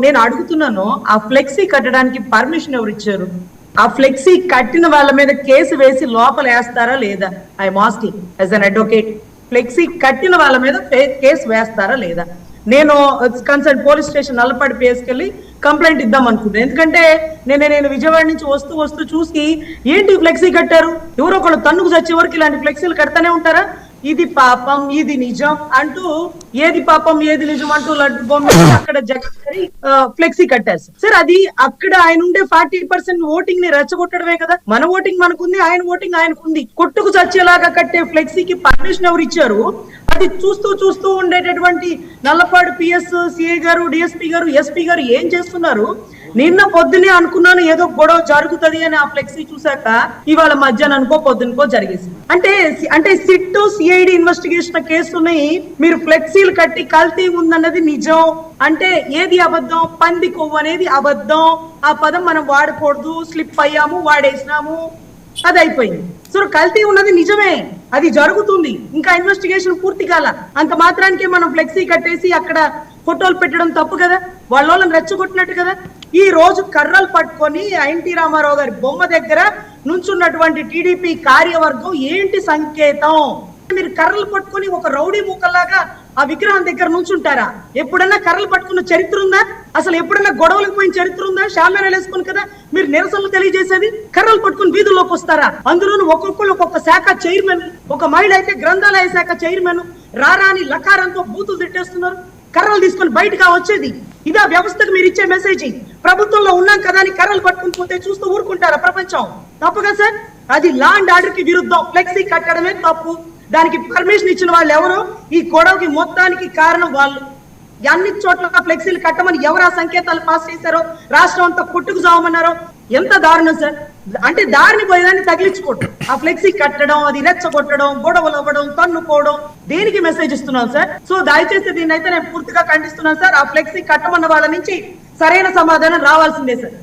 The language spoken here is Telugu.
నేను అడుగుతున్నాను, ఆ ఫ్లెక్సీ కట్టడానికి పర్మిషన్ ఎవరు ఇచ్చారు? ఆ ఫ్లెక్సీ కట్టిన వాళ్ళ మీద కేసు వేసి లోపల వేస్తారా లేదా? I'm asking as an advocate. Flexi కట్టిన వాళ్ళ మీద కేసు వేస్తారా లేదా? నేను కన్సర్న్ పోలీస్ స్టేషన్ నల్లపాడి పేసుకెళ్ళి కంప్లైంట్ ఇద్దాం అనుకున్నాను. ఎందుకంటే నేను విజయవాడ నుంచి వస్తూ చూసి ఏంటి ఫ్లెక్సీ కట్టారు, ఎవరో ఒకళ్ళు తన్నుకు చచ్చే వరకు ఇలాంటి ఫ్లెక్సీలు కడతానే ఉంటారా? ఇది పాపం ఇది నిజం అంటూ, ఏది పాపం ఏది నిజం అంటూ లడ్డు బొమ్మ అక్కడ జగన్ ఫ్లెక్సీ కట్టారు సార్. అది అక్కడ ఆయన ఉండే 40% ఓటింగ్ ని రెచ్చగొట్టడమే కదా. మన ఓటింగ్ మనకుంది, ఆయన ఓటింగ్ ఆయనకుంది. కొట్టుకు చచ్చేలాగా కట్టే ఫ్లెక్సీకి పర్మిషన్ ఎవరు ఇచ్చారు? అది చూస్తూ ఉండేటటువంటి నల్లపాడు పిఎస్, సిఐ గారు, డిఎస్పీ గారు, ఎస్పీ గారు ఏం చేస్తున్నారు? నిన్న పొద్దునే అనుకున్నాను ఏదో గొడవ జరుగుతుంది అని, ఆ ఫ్లెక్సీ చూసాక ఇవాళ మధ్యాహ్నం అనుకో పొద్దునకో జరిగేసి. అంటే సిట్ సిఐడి ఇన్వెస్టిగేషన్ కేసుని మీరు ఫ్లెక్సీలు కట్టి కల్తీ ఉందన్నది నిజం అంటే ఏది అబద్ధం? పంది కొవ్వు అనేది అబద్ధం. ఆ పదం మనం వాడకూడదు, స్లిప్ అయ్యాము, వాడేసినాము, అది అయిపోయింది. సో కల్తీ ఉన్నది నిజమే, అది జరుగుతుంది, ఇంకా ఇన్వెస్టిగేషన్ పూర్తి కాల. అంత మాత్రానికి మనం ఫ్లెక్సీ కట్టేసి అక్కడ ఫోటోలు పెట్టడం తప్పు కదా, వాళ్ళని రెచ్చగొట్టినట్టు కదా. ఈ రోజు కర్రలు పట్టుకొని ఎన్టీ రామారావు గారి బొమ్మ దగ్గర నుంచున్నటువంటి టీడీపీ కార్యవర్గం ఏంటి సంకేతం? మీరు కర్రలు పట్టుకొని ఒక రౌడీ మూకల్లాగా ఆ విగ్రహం దగ్గర నుంచుంటారా? ఎప్పుడన్నా కర్రలు పట్టుకున్న చరిత్ర ఉందా? అసలు ఎప్పుడన్నా గొడవలకు పోయిన చరిత్ర ఉందా? షామేరాలు వేసుకుని కదా మీరు నిరసనలు తెలియజేసేది. కర్రలు పట్టుకుని వీధుల్లోకి వస్తారా? అందులోనూ ఒక్కొక్కరు ఒక్కొక్క శాఖ చైర్మన్, ఒక మహిళ అయితే గ్రంథాలయ శాఖ చైర్మన్ రారాని లకారంతో బూతులు తిట్టేస్తున్నారు. కర్రలు తీసుకొని బయటగా వచ్చేది ఇదా వ్యవస్థకు మీరు ఇచ్చే మెసేజ్? ప్రభుత్వంలో ఉన్నాం కదా అని కర్రలు పట్టుకుని పోతే చూస్తూ ఊరుకుంటారా ప్రపంచం? తప్పు కదా సార్. అది లా అండ్ ఆర్డర్ కి విరుద్ధం. ఫ్లెక్సీ కట్టడమే తప్పు. దానికి పర్మిషన్ ఇచ్చిన వాళ్ళు ఎవరు? ఈ గొడవకి మొత్తానికి కారణం వాళ్ళు. అన్ని చోట్ల ఫ్లెక్సీలు కట్టమని ఎవరు ఆ సంకేతాలు పాస్ చేశారో, రాష్ట్రం అంతా కొట్టుకు చావమన్నారో? ఎంత దారుణం సార్. అంటే దారిని పోయేదాన్ని తగిలించుకోవడం, ఆ ఫ్లెక్సీ కట్టడం, అది రెచ్చగొట్టడం, గొడవలు అవ్వడం, తన్నుకోవడం, దేనికి మెసేజ్ ఇస్తున్నాం సార్? సో దయచేసి దీన్ని అయితే నేను పూర్తిగా ఖండిస్తున్నాను సార్. ఆ ఫ్లెక్సీ కట్టమన్న వాళ్ళ నుంచి సరైన సమాధానం రావాల్సిందే సార్.